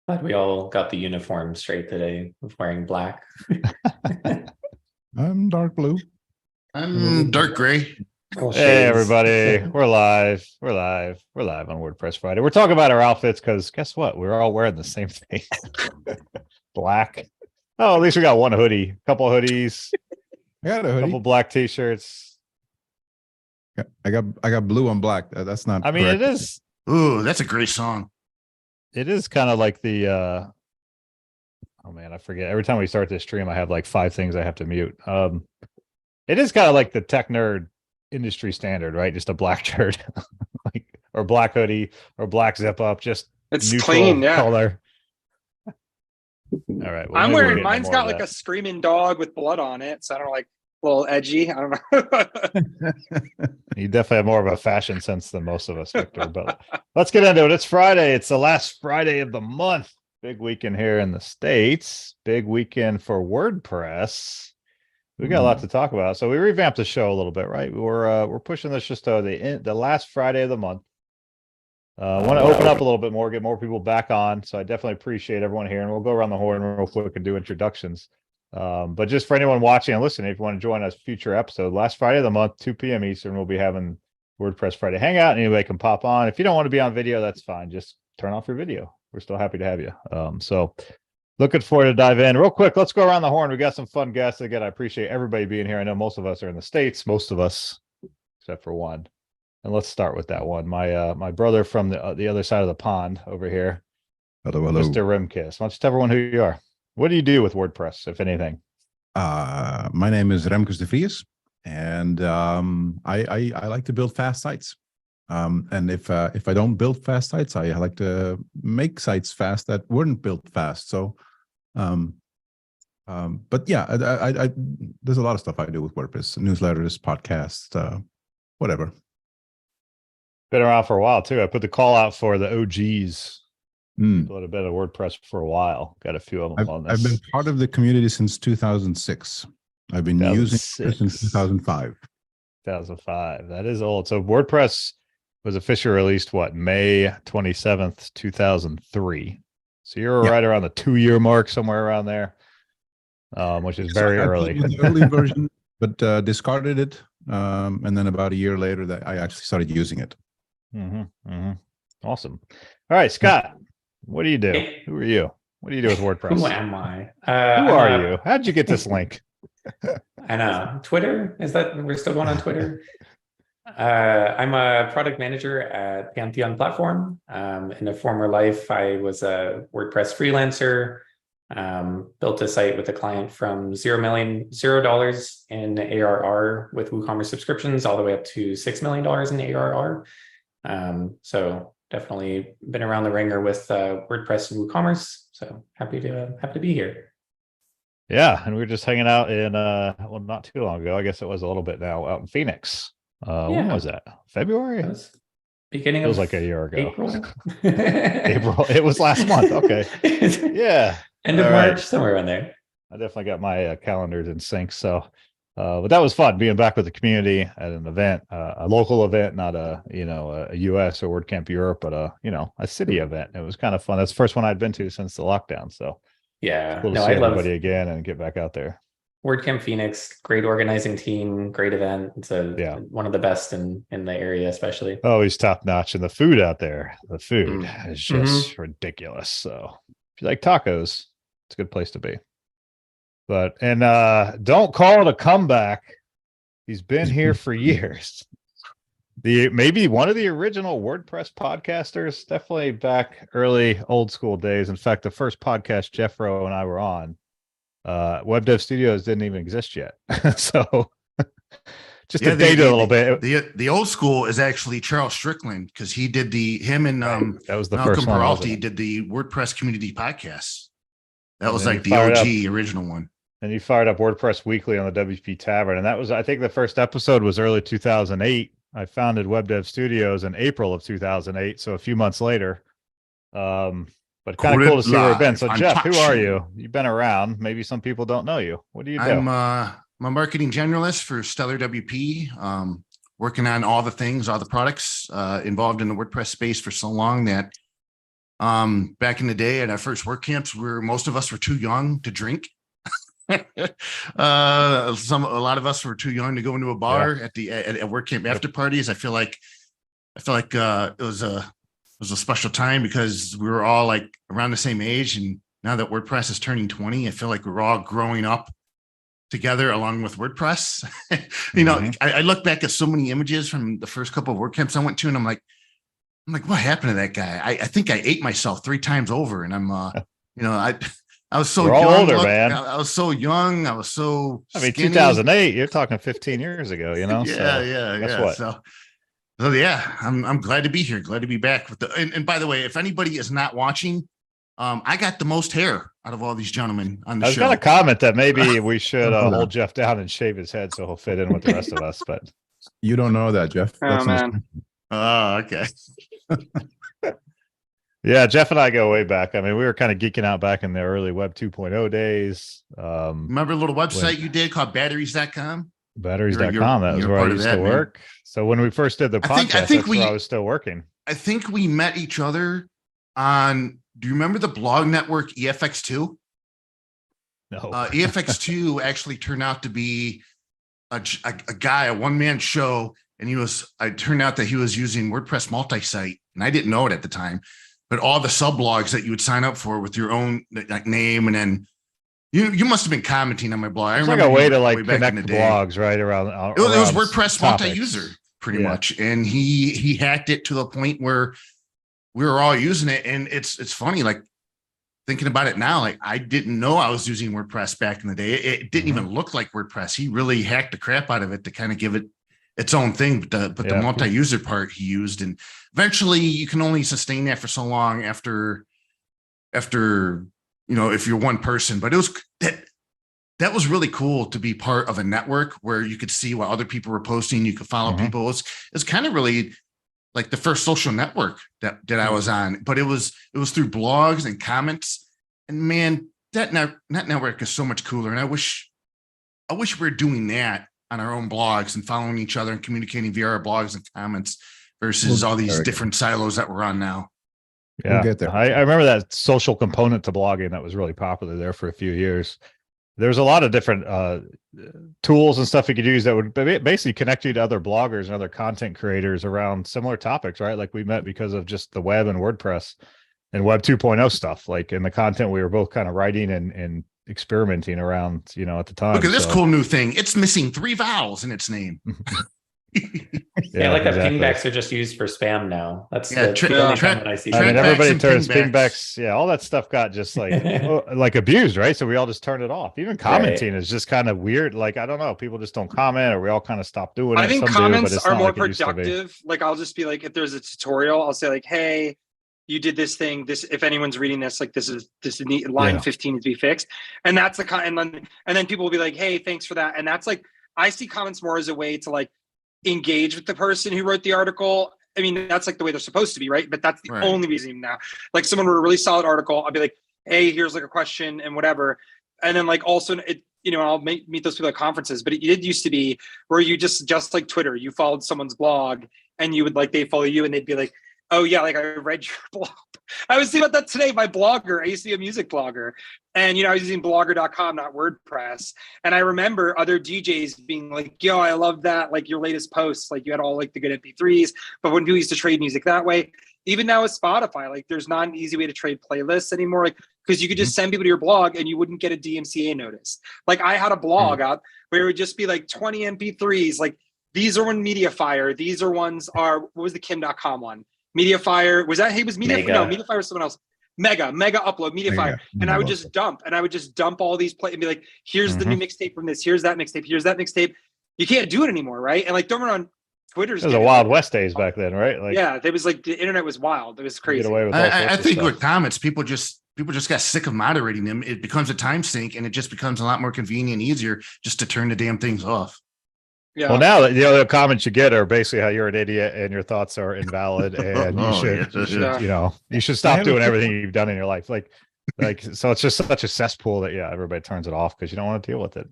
Glad we all got the uniform straight today of wearing black. I'm dark blue. I'm dark gray. All Hey shades. everybody, we're live. We're live on WordPress Friday. We're talking about our outfits because guess what? We're all wearing the same thing. Black. Oh, at least we got one hoodie, couple hoodies, I got a hoodie. couple black t-shirts. I got blue on black. That's not. I mean, correct. it is That's a great song. kind of like the oh man, I forget. Every time we start this stream, I have like 5 things I have to mute. It is kind of like the tech nerd industry standard, right? Just a black shirt, like or black hoodie or black zip up, just It's neutral clean, yeah. color. All right. well, I'm maybe we'll wearing get mine's more got of like that. a screaming dog with blood on it, so I don't know, like a little edgy. I don't know. You definitely have more of a fashion sense than most of us, Victor. But let's get into it. It's Friday. It's the last Friday of the month. Big weekend here in the States. Big weekend for WordPress. We got a lot to talk about. So we revamped the show a little bit, right? We're pushing this just to the last Friday of the month. Want to open up a little bit more, get more people back on. So I definitely appreciate everyone here, and we'll go around the horn real quick and do introductions. But just for anyone watching and listening, if you want to join us future episode, last Friday of the month, 2 p.m. Eastern, we'll be having WordPress Friday Hangout. Anybody can pop on. If you don't want to be on video, that's fine. Just turn off your video. We're still happy to have you. So looking forward to dive in real quick. Let's go around the horn. We got some fun guests. Again, I appreciate everybody being here. I know most of us are in the States, most of us, except for one. And let's start with that one. My brother from the other side of the pond over here, Hello. Mr. Remkes. Why don't you tell everyone who you are? What do you do with WordPress, if anything? My name is Remkes de Vries, and I like to build fast sites. And if I don't build fast sites, I like to make sites fast that weren't built fast. So, but yeah, I there's a lot of stuff I do with WordPress: newsletters, podcasts, whatever. Been around for a while too. I put the call out for the OGs. Mm. People that have been at WordPress for a while. Got a few of them on this. I've been part of the community since 2006. I've been using it since 2005. 2005. That is old. So WordPress was officially released, what, May 27th, 2003. So you're right around the 2-year mark, somewhere around there, which is very early. The early version, but discarded it. And then about a year later, that I actually started using it. Awesome. All right, Scott, what do you do? Who are you? What do you do with WordPress? Who am I? Who are you? How'd you get this link? I know. Twitter? Is that we're still going on Twitter? I'm a product manager at Pantheon Platform. In a former life, I was a WordPress freelancer. Built a site with a client from $0 in ARR with WooCommerce subscriptions all the way up to $6 million in ARR. So definitely been around the ringer with WordPress and WooCommerce. So happy to be here. Yeah, and we were just hanging out in well, not too long ago. I guess it was a little bit now, out in Phoenix. When was that? February? That was beginning. It was like a year ago. April. April. It was last month. Okay. Yeah. End of March, somewhere around there. I definitely got my calendars in sync. So, but that was fun being back with the community at an event, a local event, not a US or WordCamp Europe, but a city event. It was kind of fun. That's the first one I'd been to since the lockdown. So yeah, cool to see everybody again and get back out there. WordCamp Phoenix, great organizing team, great event. It's one of the best in the area, especially. Oh, he's top notch, and the food out there. The food is just ridiculous. So if you like tacos, it's a good place to be. But don't call it a comeback. He's been here for years. Maybe one of the original WordPress podcasters, definitely back early old school days. In fact, the first podcast Jeffro and I were on, Web Dev Studios didn't even exist yet. So just to date it a little bit. The old school is actually Charles Strickland, because he did him and that was the Malcolm first one. Peralty did the WordPress community podcast. That was like the OG original one. And you fired up WordPress Weekly on the WP Tavern, and that was, I think, the first episode was early 2008. I founded Web Dev Studios in April of 2008, so a few months later. But kind of cool to see where you've been. So, Jeff, who are you? You've been around. Maybe some people don't know you. What do you do? I'm a marketing generalist for Stellar WP, working on all the things, all the products, involved in the WordPress space for so long that Back in the day at our first work camps, where most of us were too young to drink. A lot of us were too young to go into a bar at work camp after parties. I feel like it was a special time because we were all like around the same age, and now that WordPress is turning 20, I feel like we're all growing up together along with WordPress. You know, I look back at so many images from the first couple of work camps I went to, and I'm like, what happened to that guy? I think I ate myself 3 times over, and I'm, you know, I was so young. Older, man. I was so young. I was so. I mean, skinny. 2008. You're talking 15 years ago. You know. Yeah. What? So yeah, I'm glad to be here. Glad to be back with the. And by the way, if anybody is not watching, I got the most hair out of all these gentlemen on the show. I was going to comment that maybe we should hold Jeff down and shave his head so he'll fit in with the rest of us. But You don't know that, Jeff. Oh, man. Oh, okay. yeah, Jeff and I go way back. I mean, we were kind of geeking out back in the early Web 2.0 days. Remember a little website you did called batteries.com? Batteries.com. That was where I used to work. So when we first did the podcast, that's where I was still working. I think we met each other on, do you remember the blog network EFX2? No. EFX2 actually turned out to be a guy, a one-man show. And it turned out that he was using WordPress multi-site, and I didn't know it at the time, but all the subblogs that you would sign up for with your own like name, and then you must have been commenting on my blog. It's like a way to like connect blogs right around. It was WordPress multi-user pretty much, and he hacked it to the point where we were all using it, and it's funny, like thinking about it now, like I didn't know I was using WordPress back in the day. It didn't even look like WordPress. He really hacked the crap out of it to kind of give it its own thing, but the multi-user part he used, and eventually you can only sustain that for so long after you know, if you're one person. But it was that was really cool to be part of a network where you could see what other people were posting, you could follow people. It's kind of really like the first social network that I was on, but it was through blogs and comments, and man, that network is so much cooler, and I wish we were doing that on our own blogs and following each other and communicating via our blogs and comments versus all these different silos that we're on now. Yeah, we'll get there. I remember that social component to blogging that was really popular there for a few years. There's a lot of different tools and stuff you could use that would basically connect you to other bloggers and other content creators around similar topics, right? Like we met because of just the web and WordPress and Web 2.0 stuff, like in the content we were both kind of writing and experimenting around, you know, at the time. Look at this cool new thing. It's missing 3 vowels in its name. Yeah, like the pingbacks are just used for spam now. That's the only time when I see. I mean, everybody turns pingbacks. Yeah, all that stuff got just like abused, right? So we all just turned it off. Even commenting is just kind of weird. Like, I don't know, people just don't comment, or we all kind of stopped doing it. I think Some comments do, are more productive. Like, I'll just be like, if there's a tutorial, I'll say like, hey, you did this thing. This, if anyone's reading this, like this is line 15 needs to be fixed, and that's the and then people will be like, hey, thanks for that. And that's like, I see comments more as a way to like engage with the person who wrote the article. I mean, that's like the way they're supposed to be, right? But that's the only reason now. Like, someone wrote a really solid article, I'll be like, hey, here's like a question and whatever. And then like also it, you know, I'll meet those people at conferences, but it used to be where you just like Twitter, you followed someone's blog and you would like, they follow you and they'd be like, oh yeah, like I read your blog. I was thinking about that today. My blogger, I used to be a music blogger, and you know, I was using blogger.com, not WordPress. And I remember other DJs being like, yo, I love that, like your latest posts, like you had all like the good MP3s, but when people used to trade music that way, even now with Spotify, like there's not an easy way to trade playlists anymore, like because you could just send people to your blog and you wouldn't get a DMCA notice. Like I had a blog out where it would just be like 20 MP3s, like these are one Mediafire, these are ones are, what was the Kim.com one? Mediafire, was that, hey, was Mediafire? No, Mediafire was someone else. Mega upload, Mediafire. And I would just dump all these and be like, here's the new mixtape from this, here's that mixtape. You can't do it anymore, right? And like, don't run on Twitter's. It was a Wild West days back then, right? Like, yeah, there was like, the internet was wild. It was crazy. Get away with I think with comments, people just got sick of moderating them. It becomes a time sink, and it just becomes a lot more convenient and easier just to turn the damn things off. Yeah. Well, now the other comments you get are basically how you're an idiot and your thoughts are invalid, and you should stop doing everything you've done in your life. Like, so it's just such a cesspool that everybody turns it off because you don't want to deal with it.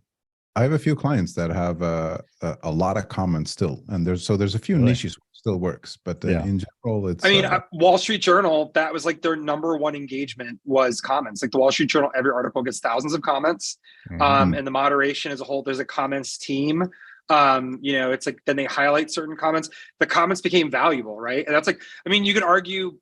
I have a few clients that have a lot of comments still, and there's a few niches. still works, but Yeah. in general, it's. I mean, Wall Street Journal, that was like their number one engagement was comments. Like the Wall Street Journal, every article gets thousands of comments. Mhm. And the moderation as a whole, there's a comments team. It's like then they highlight certain comments. The comments became valuable, right? And that's like, I mean, you could argue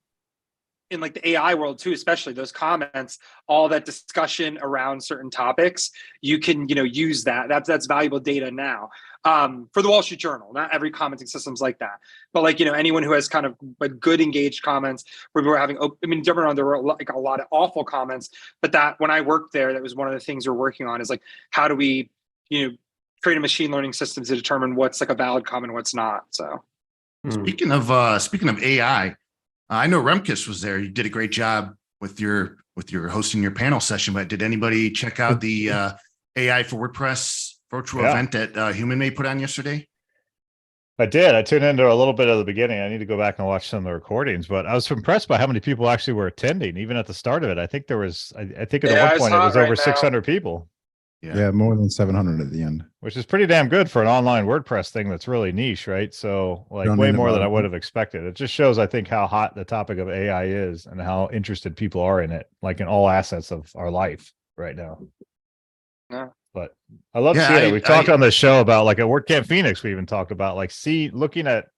in like the AI world too, especially those comments, all that discussion around certain topics, you can, use that. That's valuable data now. For the Wall Street Journal, not every commenting system's like that, but like, anyone who has kind of like good engaged comments where we were having, don't around, there were like a lot of awful comments, but that when I worked there, that was one of the things we're working on is like, how do we, create a machine learning system to determine what's like a valid comment, what's not. So Speaking of AI, I know Remkes was there. You did a great job with your hosting your panel session, but did anybody check out the AI for WordPress virtual event that Human May put on yesterday? I did. I tuned into a little bit of the beginning. I need to go back and watch some of the recordings, but I was impressed by how many people actually were attending, even at the start of it. I think there was, I think at one point it was over 600 people. Yeah, more than 700 at the end. Which is pretty damn good for an online WordPress thing that's really niche, right? So like way more than I would have expected. It just shows, I think, how hot the topic of AI is and how interested people are in it, like in all assets of our life right now. Yeah. But I love seeing it. We've talked on this show about like at WordCamp Phoenix, we even talked about like looking at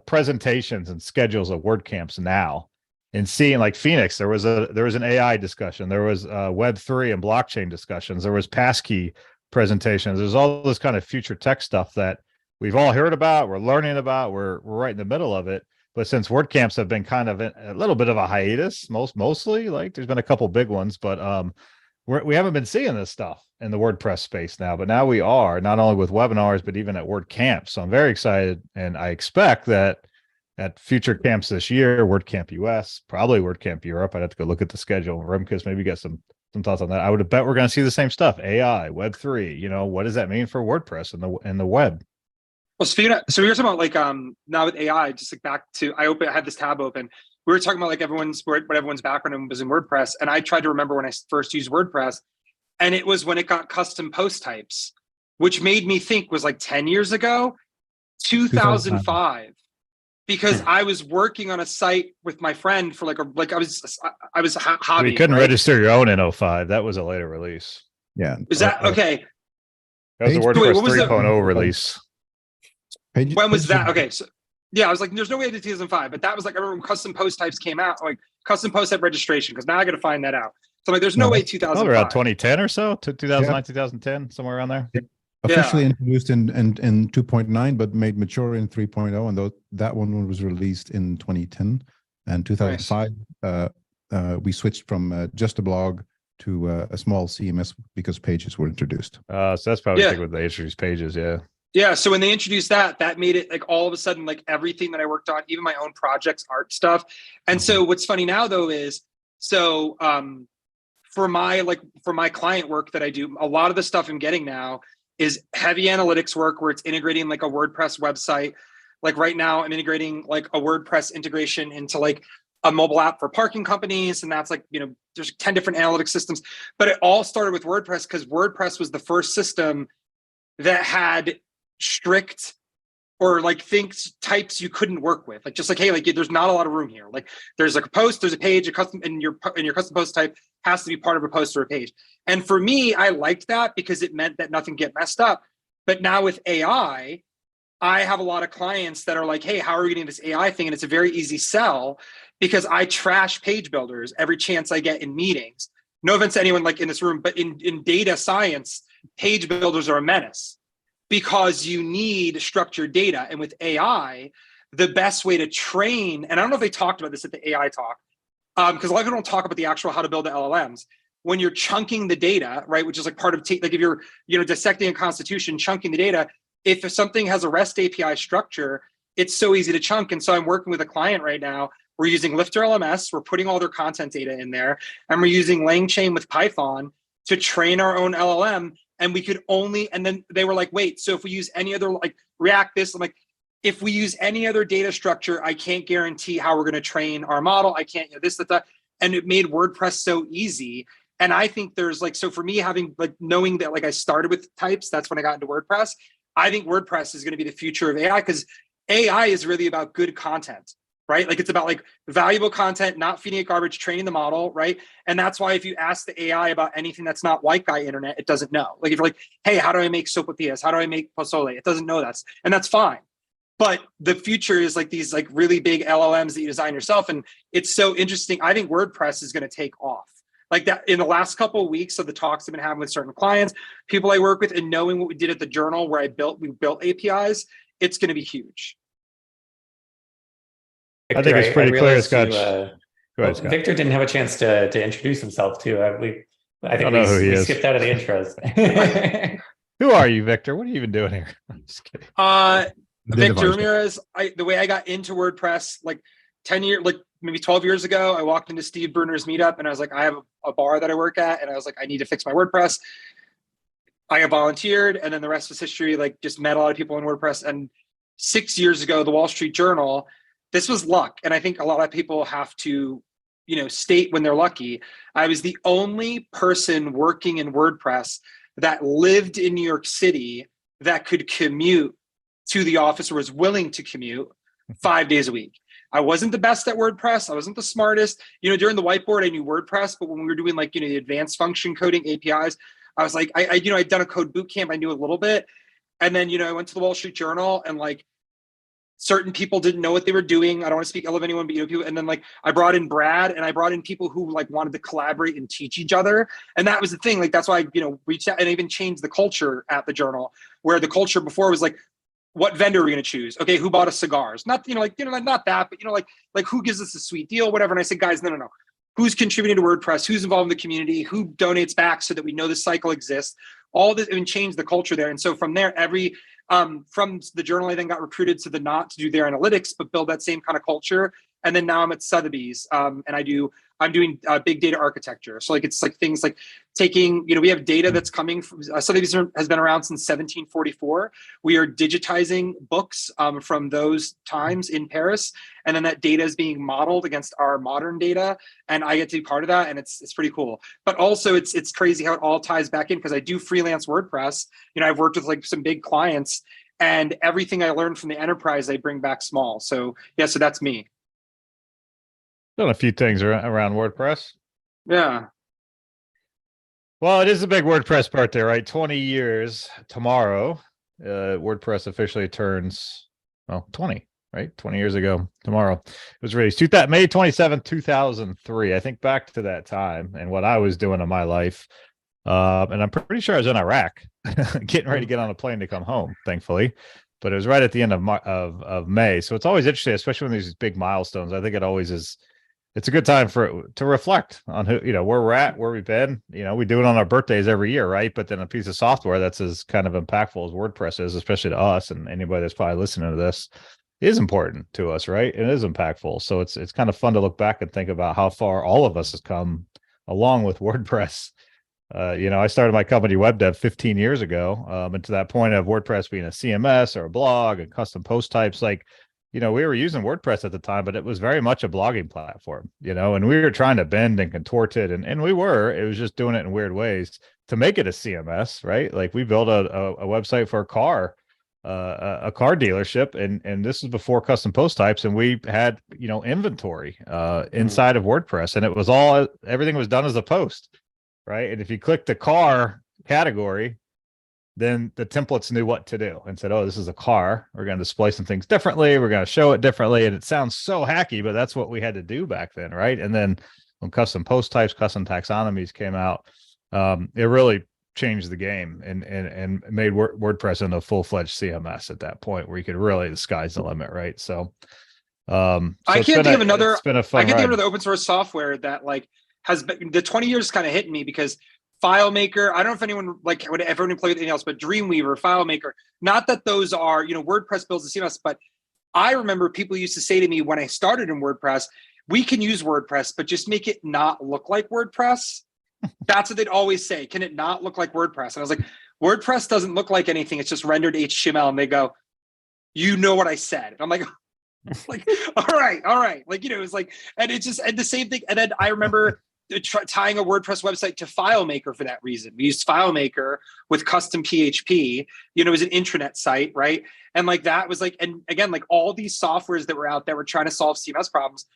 presentations and schedules of WordCamps now. And seeing like Phoenix, there was an AI discussion, there was Web3 and blockchain discussions, there was passkey presentations, there's all this kind of future tech stuff that we've all heard about, we're learning about, we're right in the middle of it. But since WordCamps have been kind of a little bit of a hiatus, mostly like there's been a couple big ones, but we haven't been seeing this stuff in the WordPress space now. But now we are, not only with webinars, but even at WordCamp. So I'm very excited, and I expect that at future camps this year, WordCamp US, probably WordCamp Europe. I'd have to go look at the schedule. Remkes, maybe get some thoughts on that. I would bet we're going to see the same stuff. AI, Web3. What does that mean for WordPress and the web? Well, so we were talking about like now with AI, just like back to I had this tab open. We were talking about like what everyone's background was in WordPress, and I tried to remember when I first used WordPress, and it was when it got custom post types, which made me think was like 10 years ago, 2005. Because I was working on a site with my friend for I was hobby. You couldn't register your own in 05. That was a later release. Yeah. Is that okay? That was the WordPress 3.0 release. When was that? Okay. So yeah, I was like, there's no way to 2005, but that was like, I remember when custom post types came out, like custom post type registration, because now I got to find that out. So I'm like, there's no way 2005. Around 2010 or so, 2009, 2010, somewhere around there. Yeah. Officially introduced in 2.9, but made mature in 3.0, and that one was released in 2010 and 2005. Nice. We switched from just a blog to a small CMS because pages were introduced. So that's probably what they introduced pages. Yeah. So when they introduced that made it like all of a sudden like everything that I worked on, even my own projects, art stuff. And so what's funny now though is for my client work that I do, a lot of the stuff I'm getting now is heavy analytics work where it's integrating like a WordPress website. Like right now I'm integrating like a WordPress integration into like a mobile app for parking companies. And that's like, there's 10 different analytics systems, but it all started with WordPress because WordPress was the first system that had strict or like types you couldn't work with. Like just like, hey, like there's not a lot of room here. Like there's like a post, there's a page, a custom, and your custom post type has to be part of a post or a page. And for me, I liked that because it meant that nothing get messed up. But now with AI, I have a lot of clients that are like, hey, how are we getting this AI thing? And it's a very easy sell because I trash page builders every chance I get in meetings. No offense to anyone like in this room, but in data science, page builders are a menace because you need structured data. And with AI, the best way to train, and I don't know if they talked about this at the AI talk, because a lot of people don't talk about the actual how to build the LLMs. When you're chunking the data, right, which is like part of like if you're dissecting a constitution, chunking the data, if something has a REST API structure, it's so easy to chunk. And so I'm working with a client right now. We're using Lifter LMS. We're putting all their content data in there, and we're using LangChain with Python to train our own LLM. And we could only, and then they were like, wait, so if we use any other like React this, I'm like, if we use any other data structure, I can't guarantee how we're going to train our model. I can't, this, that. And it made WordPress so easy. And I think there's like, so for me having like knowing that like I started with types, that's when I got into WordPress. I think WordPress is going to be the future of AI because AI is really about good content, right? Like it's about like valuable content, not feeding it garbage, training the model, right? And that's why if you ask the AI about anything that's not white guy internet, it doesn't know. Like if you're like, hey, how do I make sopapillas? How do I make pozole? It doesn't know that, and that's fine. But the future is like these like really big LLMs that you design yourself. And it's so interesting. I think WordPress is going to take off. Like that in the last couple of weeks of the talks I've been having with certain clients, people I work with, and knowing what we did at the journal where we built APIs, it's going to be huge. I think it's pretty clear, Scott. Go ahead, Scott. Victor didn't have a chance to introduce himself too. I think we skipped out of the intros. Who are you, Victor? What are you even doing here? I'm just kidding. Victor Ramirez. The way I got into WordPress, like 10 years, like maybe 12 years ago, I walked into Steve Bruner's meetup and I was like, I have a bar that I work at, and I was like, I need to fix my WordPress. I got volunteered, and then the rest was history. Like just met a lot of people in WordPress. And 6 years ago, the Wall Street Journal. This was luck. And I think a lot of people have to, state when they're lucky. I was the only person working in WordPress that lived in New York City that could commute to the office or was willing to commute 5 days a week. I wasn't the best at WordPress. I wasn't the smartest. During the whiteboard, I knew WordPress, but when we were doing like, the advanced function coding APIs, I was like, I'd done a code boot camp. I knew a little bit. And then, I went to the Wall Street Journal, and like, certain people didn't know what they were doing. I don't want to speak ill of anyone, but people. And then like I brought in Brad, and I brought in people who like wanted to collaborate and teach each other. And that was the thing. Like that's why I reached out and even changed the culture at the journal, where the culture before was like, what vendor are we going to choose? Okay, who bought us cigars? Not not that, but like who gives us a sweet deal, whatever. And I said, guys, no. Who's contributing to WordPress? Who's involved in the community? Who donates back so that we know the cycle exists? All this, and change the culture there. And so from there, from the journal, I then got recruited to the Knot to do their analytics, but build that same kind of culture. And then now I'm at Sotheby's, and I'm doing big data architecture. So like it's like things like taking, we have data that's coming from Sotheby's has been around since 1744. We are digitizing books from those times in Paris, and then that data is being modeled against our modern data, and I get to be part of that, and it's pretty cool. But also it's crazy how it all ties back in, because I do freelance WordPress. I've worked with like some big clients, and everything I learned from the enterprise I bring back small. So yeah, so that's me. Done a few things around WordPress. Yeah. Well, it is a big WordPress birthday, right? 20 years tomorrow. WordPress officially turns 20, right? 20 years ago tomorrow. It was released May 27, 2003. I think back to that time and what I was doing in my life. And I'm pretty sure I was in Iraq, getting ready to get on a plane to come home, thankfully. But it was right at the end of May. So it's always interesting, especially when there's these big milestones. I think it always is. It's a good time to reflect on where we're at, where we've been. We do it on our birthdays every year, right? But then a piece of software that's as kind of impactful as WordPress is, especially to us and anybody that's probably listening to this, is important to us, right? It is impactful. So it's kind of fun to look back and think about how far all of us has come along with WordPress. I started my company WebDev 15 years ago, and to that point of WordPress being a CMS or a blog and custom post types, like, we were using WordPress at the time, but it was very much a blogging platform, and we were trying to bend and contort it. And it was just doing it in weird ways to make it a CMS, right? Like we built a website for a car dealership. And this is before custom post types. And we had, inventory inside of WordPress, and everything was done as a post, right? And if you click the car category, then the templates knew what to do and said, oh, this is a car. We're going to display some things differently. We're going to show it differently. And it sounds so hacky, but that's what we had to do back then, right? And then when custom post types, custom taxonomies came out, it really changed the game and made WordPress into a full-fledged CMS at that point, where you could really, the sky's the limit, right? So, I can't think of another. I can't think of another open source software that like has been, the 20 years kind of hitting me, because FileMaker, I don't know if anyone would ever play with anything else, but Dreamweaver, FileMaker, not that those are, WordPress builds a CMS, but I remember people used to say to me when I started in WordPress, we can use WordPress, but just make it not look like WordPress. That's what they'd always say. Can it not look like WordPress? And I was like, WordPress doesn't look like anything. It's just rendered HTML. And they go, you know what I said. And I'm like, all right. Like, it's like, and it's just, and the same thing. And then I remember tying a WordPress website to FileMaker for that reason. We used FileMaker with custom PHP, it was an intranet site, right? And like that was like, and again, like all these softwares that were out there were trying to solve CMS problems.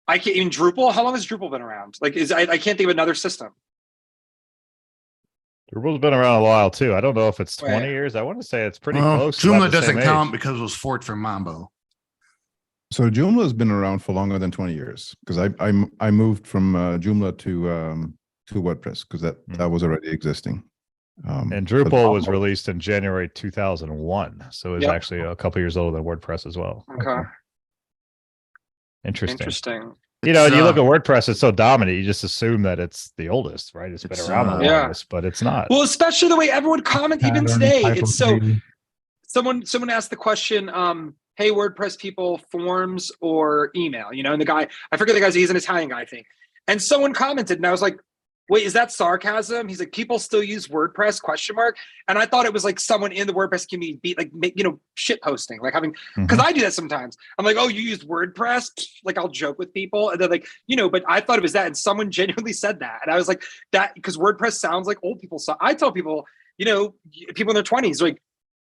I can't even Drupal. How long has Drupal been around? Like, I can't think of another system. Drupal's been around a while too. I don't know if it's 20 Right. years. I want to say it's pretty close. Joomla doesn't count because it was forked from Mambo. So Joomla has been around for longer than 20 years because I moved from Joomla to WordPress because that was already existing. And Drupal was released in January 2001, so it's actually a couple years older than WordPress as well. Okay. Interesting. You look at WordPress, it's so dominant, you just assume that it's the oldest, right? It's been around the longest, but it's not. Well, especially the way everyone comments, even today. It's so someone asked the question, hey, WordPress people, forms or email, and the guy, I forget the guy's, he's an Italian guy, I think. And someone commented and I was like, wait, is that sarcasm? He's like, people still use WordPress ? And I thought it was like someone in the WordPress community shit posting, like having, because I do that sometimes. I'm like, oh, you use WordPress? Like I'll joke with people and they're like, but I thought it was that. And someone genuinely said that. And I was like, that, because WordPress sounds like old people. So I tell people, people in their 20s, like,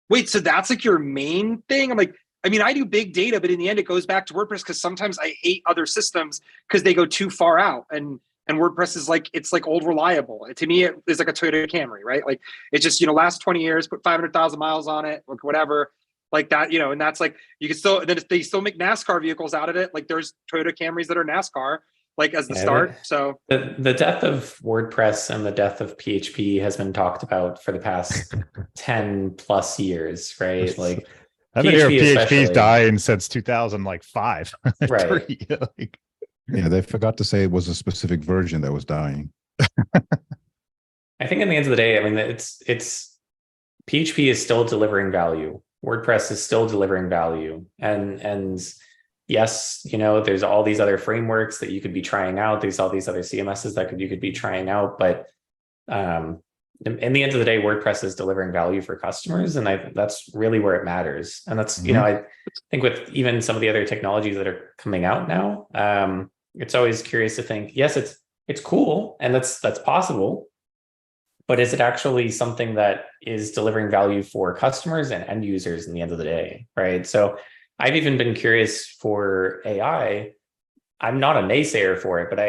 wait, so that's like your main thing? I'm like, I do big data, but in the end, it goes back to WordPress because sometimes I hate other systems because they go too far out. And WordPress is like, it's like old reliable. To me, it is like a Toyota Camry, right? Like it just, lasts 20 years, put 500,000 miles on it or whatever like that, and that's like, you can still, then they still make NASCAR vehicles out of it. Like there's Toyota Camrys that are NASCAR, like as the start. So the death of WordPress and the death of PHP has been talked about for the past 10 plus years, right? Like I've been hearing PHP's dying since 2005. Right. Yeah, they forgot to say it was a specific version that was dying. I think in the end of the day, it's PHP is still delivering value. WordPress is still delivering value. And yes, there's all these other frameworks that you could be trying out. There's all these other CMSs that you could be trying out. But in the end of the day, WordPress is delivering value for customers. And that's really where it matters. And that's, I think with even some of the other technologies that are coming out now, it's always curious to think, yes, it's cool and that's possible, but is it actually something that is delivering value for customers and end users in the end of the day, right? So I've even been curious for AI. I'm not a naysayer for it, but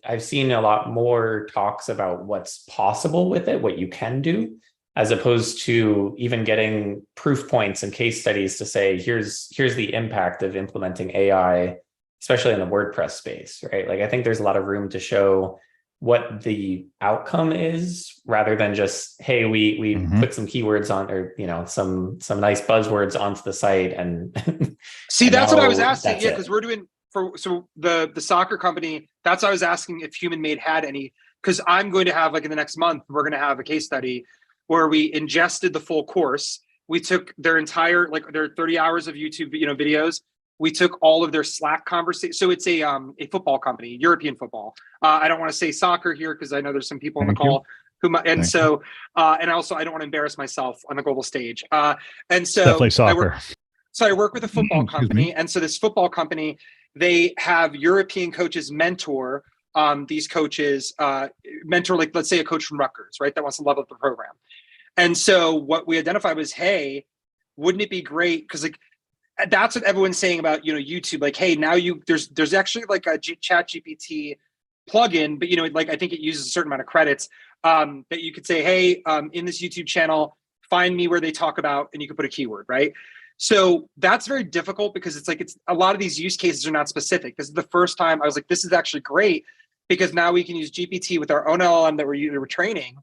I've seen a lot more talks about what's possible with it, what you can do, as opposed to even getting proof points and case studies to say, here's the impact of implementing AI, especially in the WordPress space, right? Like I think there's a lot of room to show what the outcome is rather than just, hey, we put some keywords on, or some nice buzzwords onto the site and see, and that's what I was asking. Yeah, because it. we're doing the soccer company, that's what I was asking if Human Made had any, because I'm going to have, like in the next month, we're going to have a case study where we ingested the full course. We took their entire, like their 30 hours of YouTube, videos. We took all of their Slack conversations. So it's a football company, European football. I don't want to say soccer here because I know there's some people on the call who, and so, and also I don't want to embarrass myself on the global stage. And so definitely soccer. I work with a football company. And so this football company, they have European coaches mentor these coaches, mentor, like, let's say a coach from Rutgers, right? That wants to level up the program. And so what we identified was, hey, wouldn't it be great? Because like, that's what everyone's saying about, YouTube, like, hey, now there's actually like a chat GPT plugin, but like, I think it uses a certain amount of credits that you could say, hey, in this YouTube channel, find me where they talk about, and you could put a keyword, right? So that's very difficult because it's a lot of these use cases are not specific. This is the first time I was like, this is actually great because now we can use GPT with our own LLM that we're training.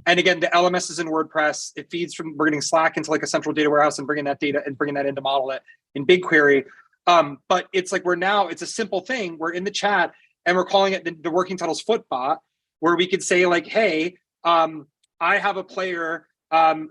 And again, the LMS is in WordPress. It feeds we're getting Slack into like a central data warehouse and bringing that data and bringing that in to model it in BigQuery. But it's like it's a simple thing. We're in the chat and we're calling it the working titles footbot, where we could say like, hey, I have a player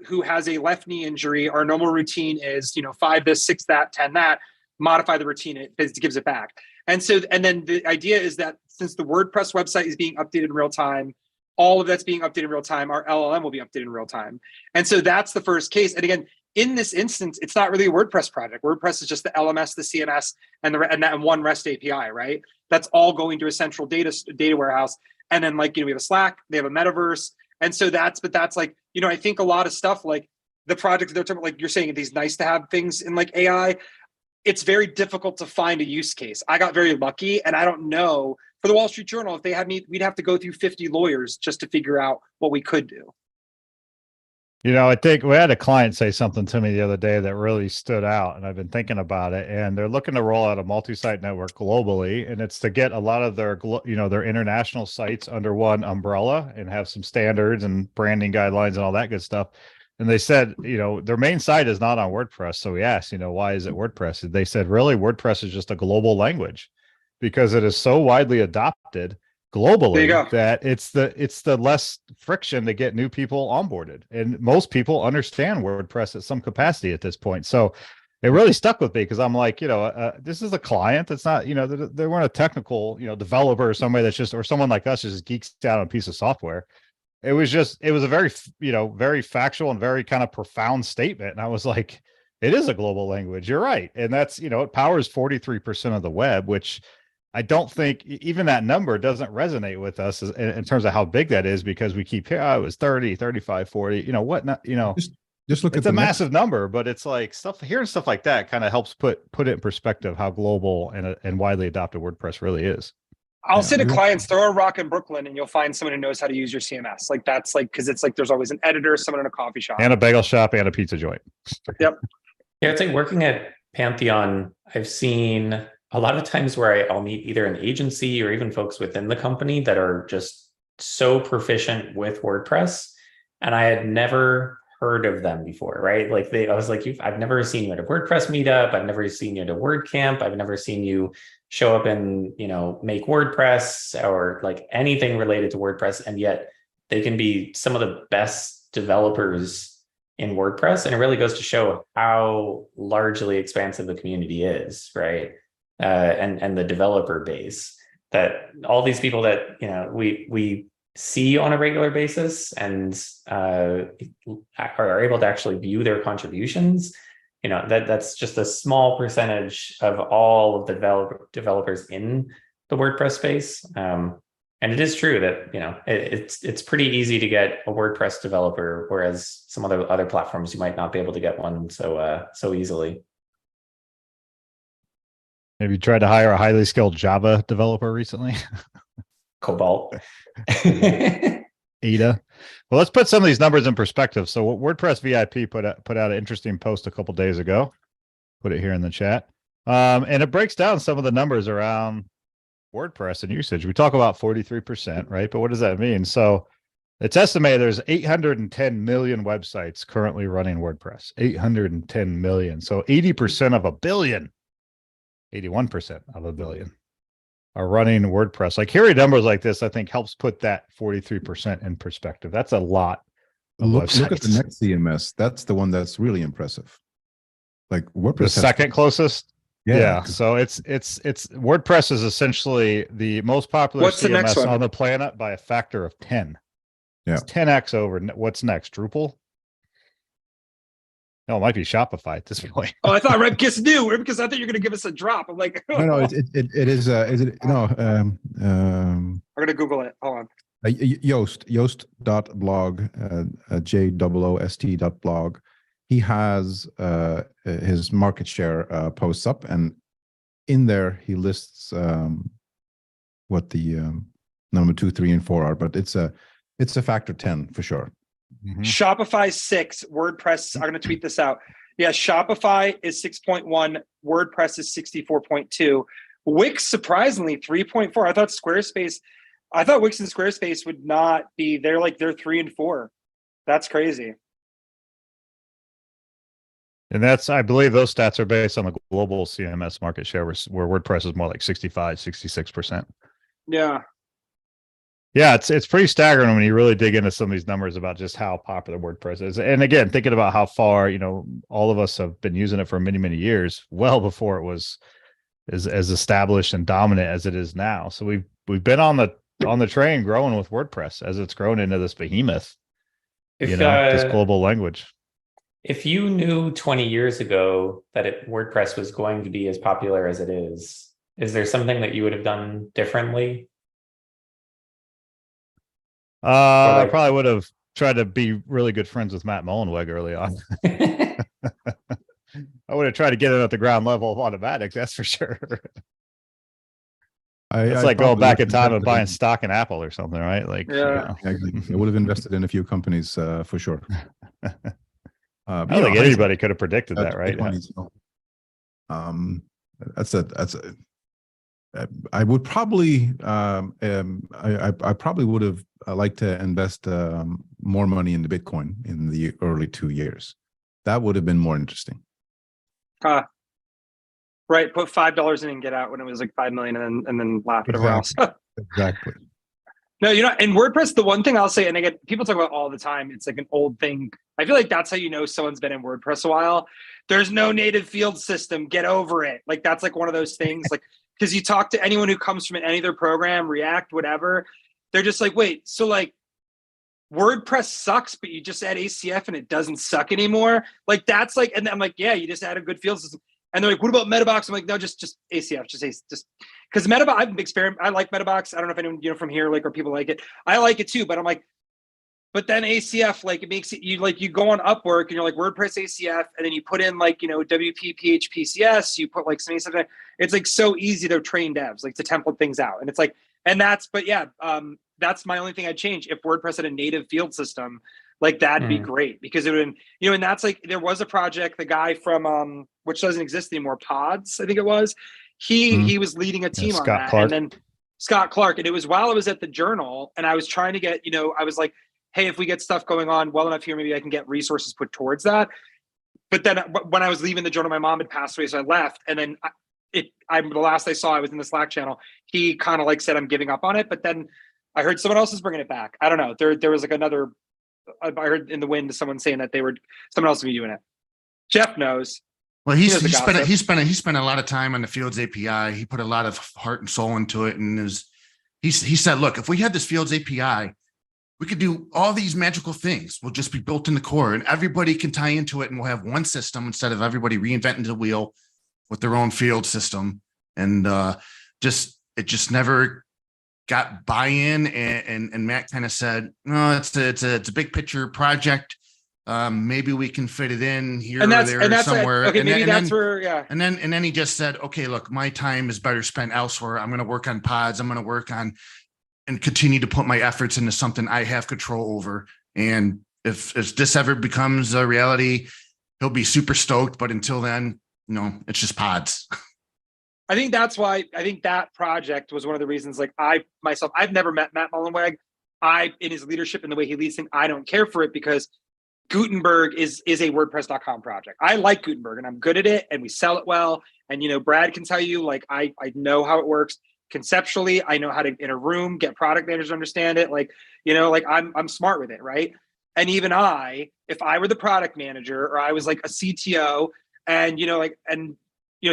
who has a left knee injury. Our normal routine is, 5 this, 6 that, 10 that, modify the routine, it gives it back. And then the idea is that since the WordPress website is being updated in real time, all of that's being updated in real time, our LLM will be updated in real time. And so that's the first case. And again, in this instance, it's not really a WordPress project. WordPress is just the LMS, the CMS, and that one REST API, right? That's all going to a central data warehouse. And then like, we have a Slack, they have a metaverse. And so that's like, I think a lot of stuff like the project they're talking about, like you're saying, these nice to have things in like AI, it's very difficult to find a use case. I got very lucky, and I don't know for the Wall Street Journal, if they had me, we'd have to go through 50 lawyers just to figure out what we could do. I think we had a client say something to me the other day that really stood out, and I've been thinking about it. And they're looking to roll out a multi-site network globally, and it's to get a lot of their, their international sites under one umbrella and have some standards and branding guidelines and all that good stuff. And they said, their main site is not on WordPress. So we asked, why is it WordPress? They said, really, WordPress is just a global language because it is so widely adopted globally that it's the less friction to get new people onboarded. And most people understand WordPress at some capacity at this point. So it really stuck with me because I'm like, this is a client that's not, they weren't a technical, developer or somebody that's just, or someone like us just geeks out on a piece of software. It was a very, very factual and very kind of profound statement. And I was like, it is a global language. You're right. And that's, it powers 43% of the web, which I don't think even that number doesn't resonate with us in terms of how big that is, because we keep here, it was 30, 35, 40, just look at the massive number, but it's like hearing stuff like that kind of helps put it in perspective how global and widely adopted WordPress really is. I'll say to clients, throw a rock in Brooklyn and you'll find someone who knows how to use your CMS. Like that's like, cause it's like, there's always an editor, someone in a coffee shop and a bagel shop and a pizza joint. Yep. Yeah. It's like working at Pantheon. I've seen a lot of times where I'll meet either an agency or even folks within the company that are just so proficient with WordPress. And I had never heard of them before, right? Like I was like, I've never seen you at a WordPress meetup. I've never seen you at a WordCamp. I've never seen you show up in, Make WordPress or like anything related to WordPress. And yet they can be some of the best developers in WordPress. And it really goes to show how largely expansive the community is, right? And the developer base, that all these people that, we see on a regular basis and are able to actually view their contributions, that's just a small percentage of all of the developers in the WordPress space. And it is true that, it's pretty easy to get a WordPress developer, whereas some other platforms you might not be able to get one so easily. Have you tried to hire a highly skilled Java developer recently? Cobalt. Ada. Well, let's put some of these numbers in perspective. So what WordPress VIP put out an interesting post a couple days ago. Put it here in the chat. And it breaks down some of the numbers around WordPress and usage. We talk about 43%, right? But what does that mean? So it's estimated there's 810 million websites currently running WordPress. 810 million. So 80% of a billion. 81% of a billion are running WordPress. Like hearing numbers like this, I think helps put that 43% in perspective. That's a lot. Look at the next CMS. That's the one that's really impressive. Like WordPress, the second closest. Yeah. So it's WordPress is essentially the most popular CMS on the planet by a factor of 10. Yeah. It's 10x over. What's next? Drupal? No, it might be Shopify at this point. Oh, I thought Remkus knew. Remkus, I thought you were going to give us a drop. I'm like, no, it is. Is it? No. I'm going to Google it. Hold on. Yoast.blog, JOOST.blog. He has his market share posts up, and in there he lists what the number 2, 3, and 4 are. But it's a factor 10 for sure. Mm-hmm. Shopify 6, WordPress. I'm going to tweet this out. Yeah, Shopify is 6.1, WordPress is 64.2. Wix surprisingly 3.4. I thought Wix and Squarespace would not be. They're 3 and 4. That's crazy. And I believe those stats are based on the global CMS market share, where WordPress is more like 65, 66%. Yeah. Yeah, it's pretty staggering when you really dig into some of these numbers about just how popular WordPress is. And again, thinking about how far, all of us have been using it for many, many years, well before it was as established and dominant as it is now. So we've been on the train growing with WordPress as it's grown into this behemoth, this global language. If you knew 20 years ago that WordPress was going to be as popular as it is there something that you would have done differently? Or I like- probably would have tried to be really good friends with Matt Mullenweg early on. I would have tried to get it at the ground level of automatics, that's for sure. It's like going back in time and buying stock in Apple or something, right? Like, Yeah. I would have invested in a few companies for sure. I don't think anybody could have predicted that, right? I would probably I probably would have liked to invest more money in the Bitcoin in the early 2 years. That would have been more interesting. Right. Put $5 in and get out when it was like 5 million, and then laugh at everyone else. Exactly. No, you know, in WordPress, the one thing I'll say, and again, people talk about all the time, it's like an old thing. I feel like that's how you know someone's been in WordPress a while. There's no native field system. Get over it. Like, that's like one of those things. Like, because you talk to anyone who comes from any other program, React, whatever, they're just like, wait, so like WordPress sucks, but you just add ACF and it doesn't suck anymore. Like, that's like, and I'm like, yeah, you just add a good field system. And they're like, what about Metabox? I'm like, no, just ACF, just because Metabox, I've experimented. I like Metabox. I don't know if anyone, from here, like, or people like it. I like it too, but I'm like, but then ACF, like, it makes it, you go on Upwork and you're like WordPress ACF, and then you put in like, WP, PHP, CS, you put like some ACF. It's like so easy to train devs, like to template things out. And it's like, but yeah, that's my only thing I'd change. If WordPress had a native field system, like, that'd be great, because it would, and that's like, there was a project, the guy from, which doesn't exist anymore, Pods, I think it was, he was leading a team on that. Clark. And then Scott Clark. And it was while I was at the Journal, and I was trying to get, I was like, hey, if we get stuff going on well enough here, maybe I can get resources put towards that. But then when I was leaving the Journal, my mom had passed away, so I left. And then the last I saw, I was in the Slack channel. He kind of like said, I'm giving up on it. But then I heard someone else is bringing it back. I don't know. There was like another, I heard in the wind someone saying that someone else would be doing it. Jeff knows. Well, he spent a lot of time on the Fields API. He put a lot of heart and soul into it, and he said, look, if we had this Fields API, we could do all these magical things. We'll just be built in the core, and everybody can tie into it, and we'll have one system instead of everybody reinventing the wheel with their own field system. And it just never got buy-in. And Matt kind of said, no, it's a big picture project. Maybe we can fit it in here or there somewhere. Okay, maybe that's where, yeah. And then he just said, okay, look, my time is better spent elsewhere. I'm going to work on pods. I'm going to work on and continue to put my efforts into something I have control over. And if this ever becomes a reality, he'll be super stoked. But until then, it's just pods. I think that's why I think that project was one of the reasons, like, I've never met Matt Mullenweg. In his leadership and the way he leads things, I don't care for it, because Gutenberg is a WordPress.com project. I like Gutenberg and I'm good at it, and we sell it well. And, Brad can tell you, like, I know how it works conceptually. I know how to, in a room, get product managers to understand it. Like, I'm smart with it. Right. And even if I were the product manager, or I was like a CTO, and,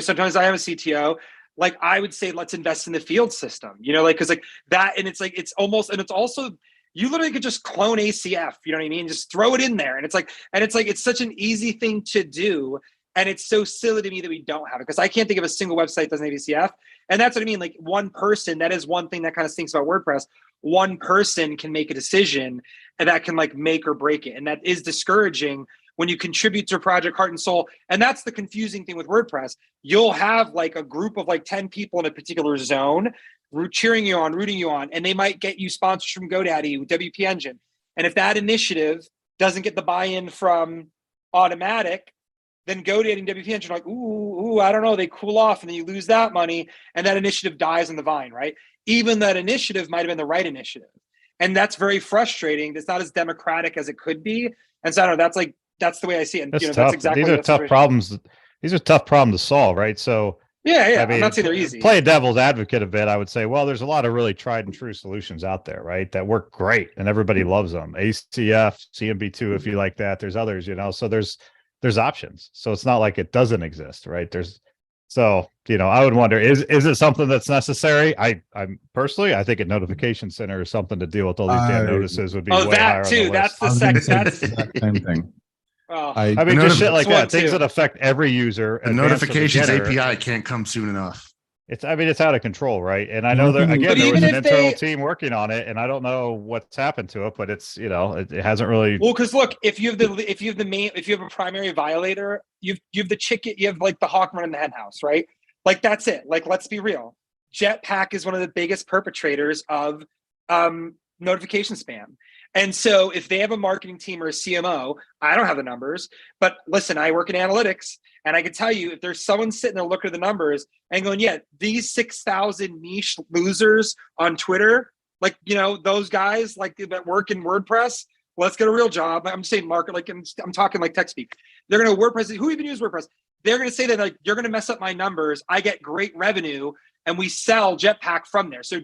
sometimes I have a CTO, like, I would say, let's invest in the field system, cause like that. And it's like, it's also, you literally could just clone ACF, you know what I mean? Just throw it in there. And it's like, it's such an easy thing to do. And it's so silly to me that we don't have it, because I can't think of a single website that doesn't have ACF. And that's what I mean. Like, one person, that is one thing that kind of stinks about WordPress. One person can make a decision, and that can like make or break it. And that is discouraging when you contribute to a project heart and soul. And that's the confusing thing with WordPress. You'll have like a group of like 10 people in a particular zone cheering you on, rooting you on, and they might get you sponsors from GoDaddy, WP Engine. And if that initiative doesn't get the buy-in from Automatic, then GoDaddy and WP Engine are like, ooh, I don't know, they cool off, and then you lose that money, and that initiative dies on the vine, right? Even that initiative might have been the right initiative. And that's very frustrating. It's not as democratic as it could be. And so I don't know, that's the way I see it. And, that's tough. That's exactly These are tough problems. These are tough problems to solve, right? So yeah. I mean, I'm not saying they're easy. Play devil's advocate a bit. I would say, well, there's a lot of really tried and true solutions out there, right? That work great, and everybody loves them. ACF, CMB2, if you like that. There's others, so there's options. So it's not like it doesn't exist, right? I would wonder, is it something that's necessary? I'm personally, I think a notification center or something to deal with all these damn notices would be way higher on the list. That's the second. That's the same thing. Oh. I mean, just shit like that. Things that affect every user. The notifications API can't come soon enough. I mean, it's out of control, right? And I know there But again, there even was an if internal they- team working on it, and I don't know what's happened to it, but it's, you know, it hasn't really. Well, because look, if you have a primary violator, you have the chicken, you have like the hawk running the hen house, right? Like that's it. Like let's be real. Jetpack is one of the biggest perpetrators of notification spam. And so if they have a marketing team or a CMO, I don't have the numbers, but listen, I work in analytics, and I can tell you if there's someone sitting there looking at the numbers and going, yeah, these 6,000 niche losers on Twitter, like, you know, those guys like that work in WordPress, let's get a real job. I'm saying market, like I'm talking like tech speak. They're going to WordPress. Who even uses WordPress? They're going to say that like, you're going to mess up my numbers. I get great revenue and we sell Jetpack from there. So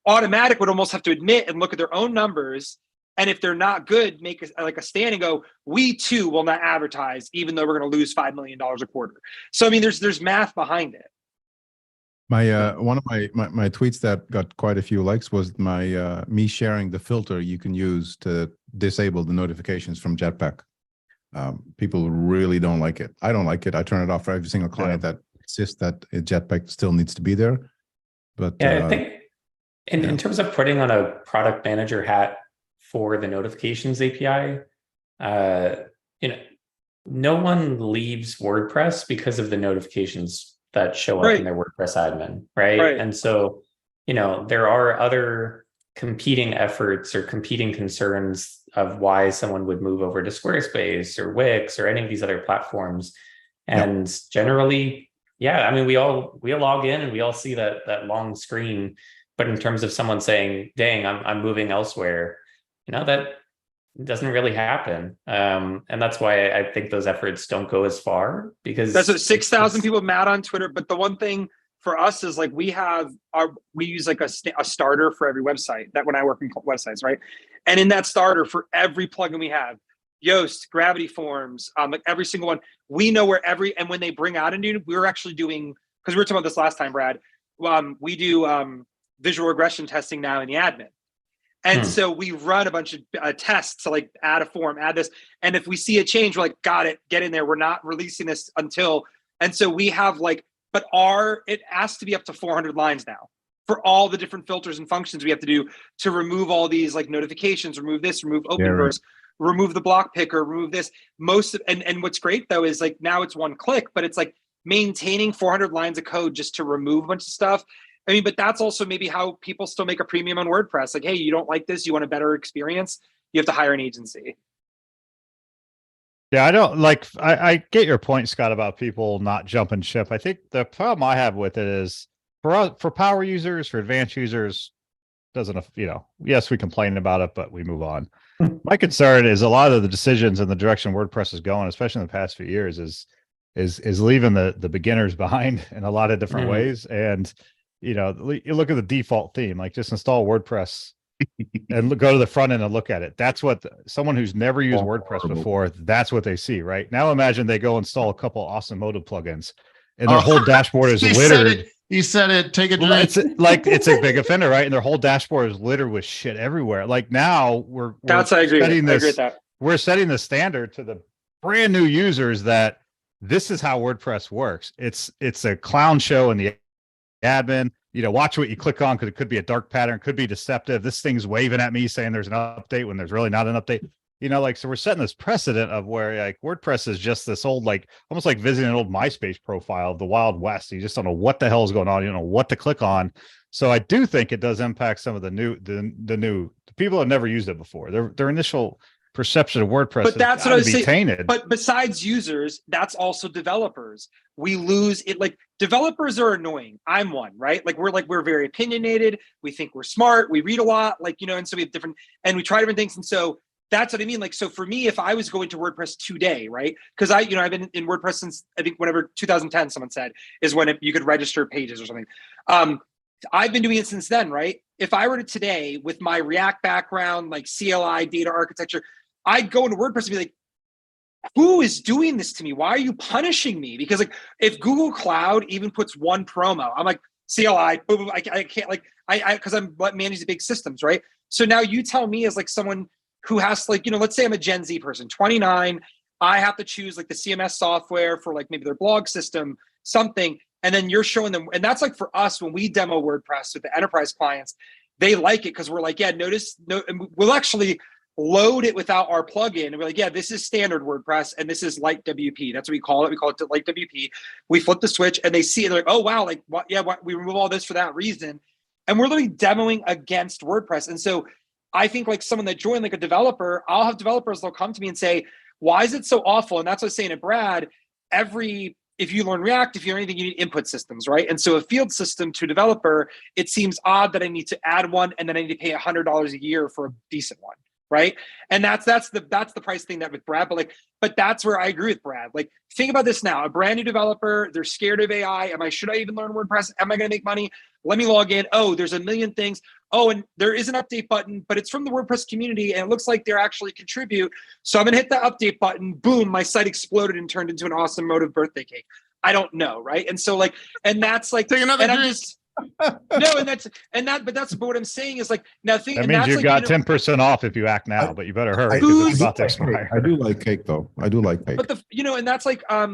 Automatic would almost have to admit and look at their own numbers. And if they're not good, make a stand and go, we too will not advertise, even though we're going to lose $5 million a quarter. So, I mean, there's math behind it. My one of my tweets that got quite a few likes was my me sharing the filter you can use to disable the notifications from Jetpack. People really don't like it. I don't like it. I turn it off for every single client that insists that Jetpack still needs to be there. But yeah, I think in terms of putting on a product manager hat for the notifications API, you know, no one leaves WordPress because of the notifications that show up in their WordPress admin, right? And so, you know, there are other competing efforts or competing concerns of why someone would move over to Squarespace or Wix or any of these other platforms. And generally, yeah, I mean, we all log in and we all see that long screen. But in terms of someone saying, dang, I'm moving elsewhere, you know, that doesn't really happen. And that's why I think those efforts don't go as far, because that's what 6,000 people mad on Twitter. But the one thing for us is like we use like a starter for every website. That when I work in websites, right? And in that starter for every plugin we have, Yoast, Gravity Forms, like every single one, we know where and when they bring out a new, we're actually doing, because we were talking about this last time, Brad. We do visual regression testing now in the admin. And so we run a bunch of tests to like add a form, add this. And if we see a change, we're like, got it, get in there. We're not releasing this until, and so we have like, but it has to be up to 400 lines now for all the different filters and functions we have to do to remove all these like notifications, remove this, remove Openverse, remove the block picker, remove this. And what's great though, is like now it's one click, but it's like maintaining 400 lines of code just to remove a bunch of stuff. I mean, but that's also maybe how people still make a premium on WordPress. Like, hey, you don't like this, you want a better experience, you have to hire an agency. Yeah, I don't like, I get your point, Scott, about people not jumping ship. I think the problem I have with it is for power users, for advanced users, doesn't, you know, yes, we complain about it, but we move on. My concern is a lot of the decisions and the direction WordPress is going, especially in the past few years, is leaving the beginners behind in a lot of different ways. And you know, you look at the default theme, like just install WordPress and go to the front end and look at it. That's what someone who's never used WordPress before, that's what they see, right? Now imagine they go install a couple awesome motive plugins and their whole dashboard is littered. He said it. Take a drink. It's a big offender, right? And their whole dashboard is littered with shit everywhere. Like now I agree with that. We're setting the standard to the brand new users that this is how WordPress works. It's a clown show in the admin, you know, watch what you click on because it could be a dark pattern, could be deceptive. This thing's waving at me saying there's an update when there's really not an update. You know, like, so we're setting this precedent of where like WordPress is just this old, like almost like visiting an old MySpace profile of the Wild West. You just don't know what the hell is going on. You don't know what to click on. So I do think it does impact some of the people who have never used it before. Their initial perception of WordPress, but that's what I was saying. Tainted. But besides users, that's also developers. We lose it. Like developers are annoying. I'm one, right? Like we're very opinionated. We think we're smart. We read a lot, like, you know, and so we have and we try different things. And so that's what I mean. Like, so for me, if I was going to WordPress today, right? Because I've been in WordPress since I think whenever 2010, someone said is when you could register pages or something. I've been doing it since then, right? If I were to today with my React background, like CLI data architecture, I'd go into WordPress and be like, who is doing this to me? Why are you punishing me? Because like if Google Cloud even puts one promo, I'm like, CLI, boom, boom, I can't, like, because I'm managing big systems, right? So now you tell me as like someone who has like, you know, let's say I'm a Gen Z person, 29, I have to choose like the CMS software for like maybe their blog system, something. and then you're showing them, and that's like for us when we demo WordPress with the enterprise clients, they like it because we're like, yeah, we'll actually load it without our plugin, and we're like, yeah, this is standard WordPress and this is light WP. That's what we call it. We call it light WP. We flip the switch and they see it, they're like, oh wow, like what? Yeah, we remove all this for that reason, and we're literally demoing against WordPress. And so I think like someone that joined, like a developer, I'll have developers, they'll come to me and say, why is it so awful? And that's what I was saying to Brad, if you learn React, if you learn anything, you need input systems, right? And so a field system to a developer, it seems odd that I need to add one and then I need to pay $100 a year for a decent one, right? And that's the price thing that with Brad, but that's where I agree with Brad. Like, think about this now: a brand new developer, they're scared of AI. Should I even learn WordPress? Am I going to make money? Let me log in. Oh, there's a million things. Oh, and there is an update button, but it's from the WordPress community and it looks like they're actually contribute. So I'm going to hit the update button. Boom, my site exploded and turned into an awesome emotive birthday cake. I don't know, right? And so like, and that's like, Take another and I'm drink. just, no, but what I'm saying is like, now think That means you like, got 10% off if you act now, but you better hurry because Who's- it's about to expire. I do like cake though. I do like cake. but and that's like, I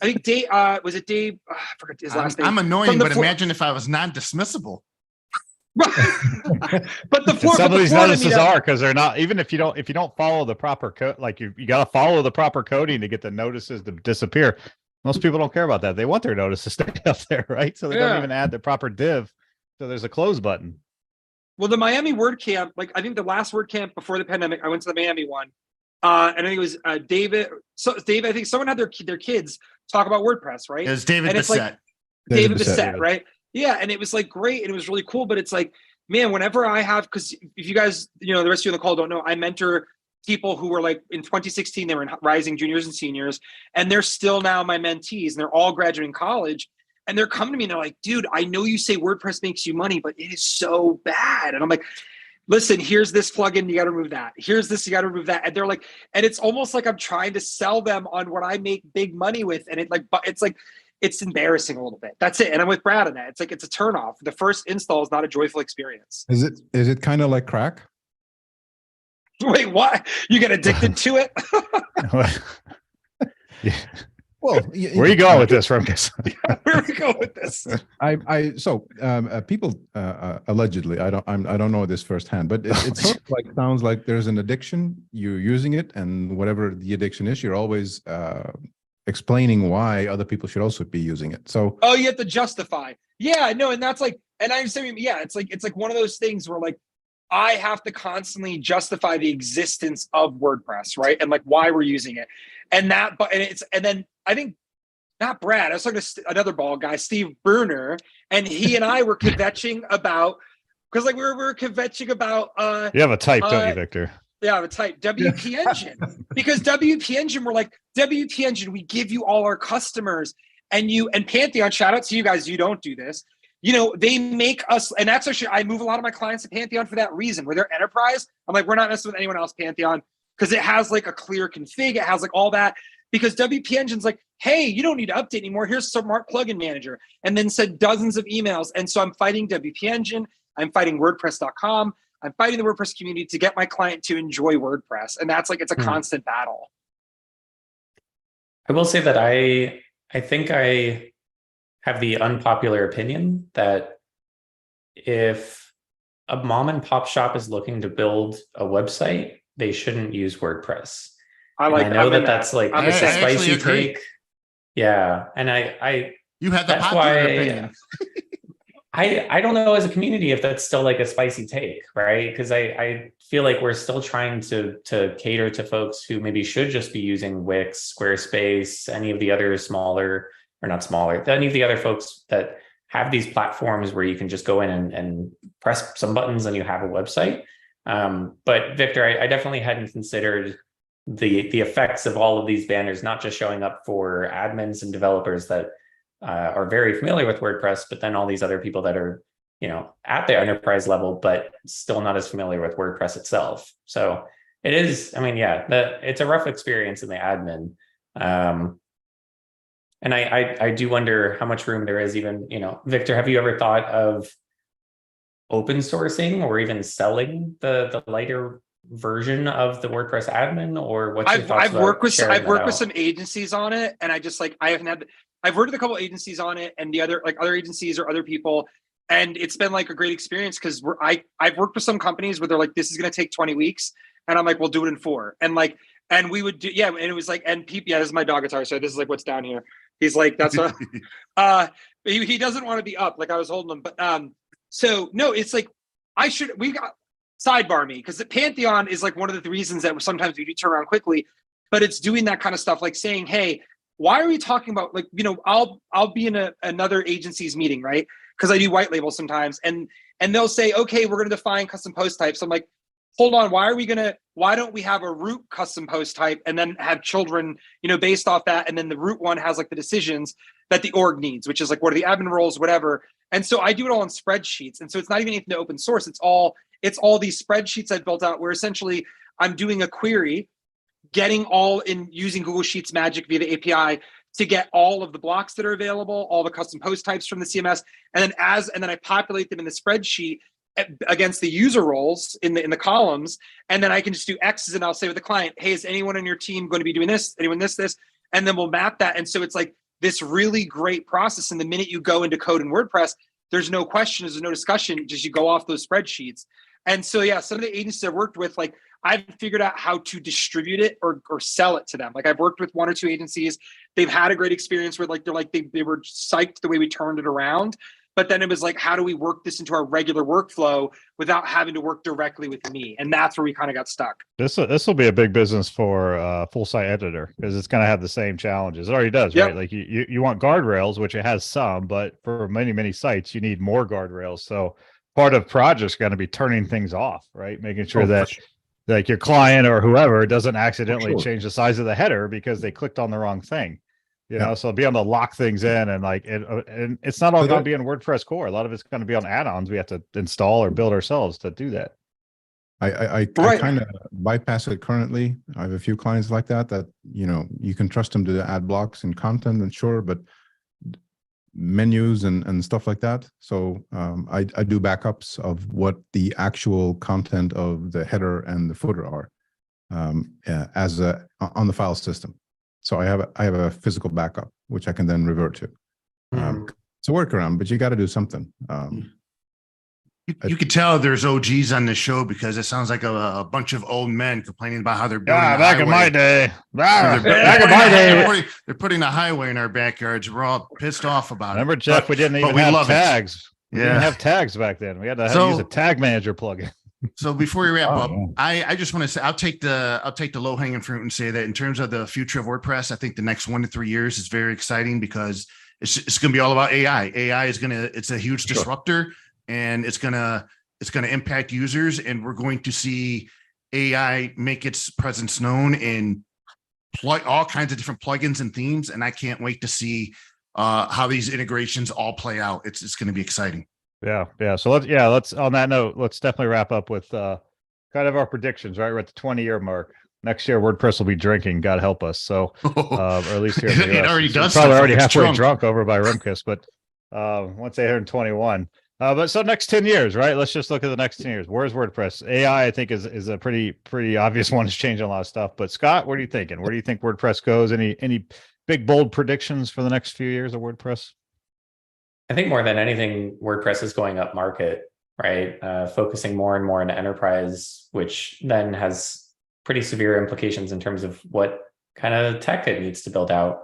think Dave, was it Dave? I forgot his last name. I'm annoying, From the but floor- imagine if I was non-dismissible. But the And floor, some but of the these Florida notices meetup- are because they're not, even if you don't follow the proper code, like you got to follow the proper coding to get the notices to disappear. Most people don't care about that. They want their notice to stay up there, right? So they don't Yeah. even add the proper div. So there's a close button. Well, the Miami WordCamp, like I think the last WordCamp before the pandemic, I went to the Miami one, and I think it was David. So David, I think someone had their kids talk about WordPress, right? It was David And it's Bissett. like David Bissett. Bissett, right? Yeah, and it was like great, and it was really cool. But it's like, man, whenever I have, because if you guys, the rest of you on the call don't know, I mentor people who were like in 2016, they were in rising juniors and seniors, and they're still now my mentees, and they're all graduating college. And they're coming to me and they're like, dude, I know you say WordPress makes you money, but it is so bad. And I'm like, listen, here's this plugin, you got to remove that. Here's this, you got to remove that. And they're like, and it's almost like I'm trying to sell them on what I make big money with. And it's embarrassing a little bit. That's it. And I'm with Brad on that. It's like, it's a turnoff. The first install is not a joyful experience. Is it kind of like crack? Wait, what? You get addicted to it? Yeah. Well, Where are you going with this, Remkus? Where we go with this? People allegedly, I don't know this firsthand, but it sort of like sounds like there's an addiction. You're using it, and whatever the addiction is, you're always explaining why other people should also be using it. So, Oh, you have to justify. Yeah, no, and that's like, and I'm saying, yeah, it's like one of those things where like I have to constantly justify the existence of WordPress, right? And like why we're using it. And then I think not Brad, I was talking to another bald guy, Steve Bruner, and he and I were kvetching about, because like we were kvetching about You have a type, don't you, Victor? yeah, the type WP Engine. Because WP Engine, we're like, WP Engine, we give you all our customers. And Pantheon, shout out to you guys, you don't do this. They make us, and that's actually, I move a lot of my clients to Pantheon for that reason. Where they're enterprise, I'm like, we're not messing with anyone else, Pantheon, because it has like a clear config, it has like all that. Because WP Engine's like, hey, you don't need to update anymore. Here's Smart Plugin Manager. And then send dozens of emails. And so I'm fighting WP Engine. I'm fighting WordPress.com. I'm fighting the WordPress community to get my client to enjoy WordPress. And that's like, it's a constant battle. I will say that I think I have the unpopular opinion that if a mom and pop shop is looking to build a website, they shouldn't use WordPress. I know that's like I'm a the same. spicy I actually agree. take. Yeah. And I You had the that's popular why opinion. I don't know as a community if that's still like a spicy take, right? Because I feel like we're still trying to cater to folks who maybe should just be using Wix, Squarespace, any of the other smaller, or not smaller, any of the other folks that have these platforms where you can just go in and press some buttons and you have a website. But Victor, I definitely hadn't considered the effects of all of these banners, not just showing up for admins and developers that are very familiar with WordPress, but then all these other people that are, at the enterprise level, but still not as familiar with WordPress itself. So it is, it's a rough experience in the admin. And I do wonder how much room there is even, Victor, have you ever thought of open sourcing or even selling the lighter version of the WordPress admin, or what's your thoughts I've worked with sharing I've worked that with out? some agencies on it, and I just like I haven't had I've worked with a couple agencies on it, and the other agencies or other people, and it's been like a great experience because I've worked with some companies where they're like, this is going to take 20 weeks, and I'm like, we'll do it in 4, and we would do, yeah, and it was like, and people, yeah, this is my dog guitar, so this is like what's down here. He's like, that's what, he doesn't want to be up, like I was holding him, but so no, it's like we got sidebar me because the Pantheon is like one of the reasons that sometimes we do turn around quickly, but it's doing that kind of stuff, like saying, hey, why are we talking about, like, I'll be in another agency's meeting, right? Because I do white label sometimes, and they'll say, okay, we're going to define custom post types. I'm like, hold on, why don't we have a root custom post type and then have children, based off that, and then the root one has like the decisions that the org needs, which is like, what are the admin roles, whatever. And so I do it all in spreadsheets, and so it's not even anything to open source. It's all these spreadsheets I've built out where essentially I'm doing a query, getting all in using Google Sheets magic via the API to get all of the blocks that are available, all the custom post types from the CMS, and then I populate them in the spreadsheet against the user roles in the columns, and then I can just do X's, and I'll say with the client, hey, is anyone on your team going to be doing this? Anyone this? And then we'll map that. And so it's like this really great process. And the minute you go into code in WordPress, there's no questions, there's no discussion, just you go off those spreadsheets. And so yeah, some of the agencies I've worked with, like I've figured out how to distribute it or sell it to them. Like I've worked with 1 or 2 agencies. They've had a great experience where they were psyched the way we turned it around. But then it was like, how do we work this into our regular workflow without having to work directly with me? And that's where we kind of got stuck. This will be a big business for full site editor because it's going to have the same challenges. It already does, right? Like you want guardrails, which it has some, but for many sites, you need more guardrails. So part of project's going to be turning things off, right? Making sure that like your client or whoever doesn't accidentally change the size of the header because they clicked on the wrong thing. So be able to lock things in, and like and it's not all going to be in WordPress core. A lot of it's going to be on add-ons we have to install or build ourselves to do that. I kind of bypass it currently. I have a few clients like that you can trust them to add blocks and content, and sure, but menus and stuff like that. So I do backups of what the actual content of the header and the footer are on the file system. So I have a physical backup, which I can then revert to. It's a workaround, but you got to do something. You could tell there's OGs on the show because it sounds like a bunch of old men complaining about how they're building. Back in my day, they're putting a highway in our backyards. We're all pissed off about it. Remember, it. Jeff? We didn't even have tags. We didn't have tags back then. We had to use a tag manager plugin. So before we wrap up, I just want to say I'll take the low hanging fruit and say that in terms of the future of WordPress, I think the next 1 to 3 years is very exciting because it's going to be all about AI. AI is it's a huge disruptor, and it's going to impact users, and we're going to see AI make its presence known in all kinds of different plugins and themes. And I can't wait to see how these integrations all play out. It's going to be exciting. Yeah. So let's on that note, let's definitely wrap up with kind of our predictions, right? We're at the 20-year mark. Next year, WordPress will be drinking, God help us. So, or at least here in the US. It already does. Probably already halfway drunk over by Rimkus, but once 821. But so next 10 years, right? Let's just look at the next 10 years. Where's WordPress? AI, I think, is a pretty obvious one. It's changing a lot of stuff. But Scott, what are you thinking? Where do you think WordPress goes? Any big, bold predictions for the next few years of WordPress? I think more than anything, WordPress is going up market, right? Focusing more and more on enterprise, which then has pretty severe implications in terms of what kind of tech it needs to build out.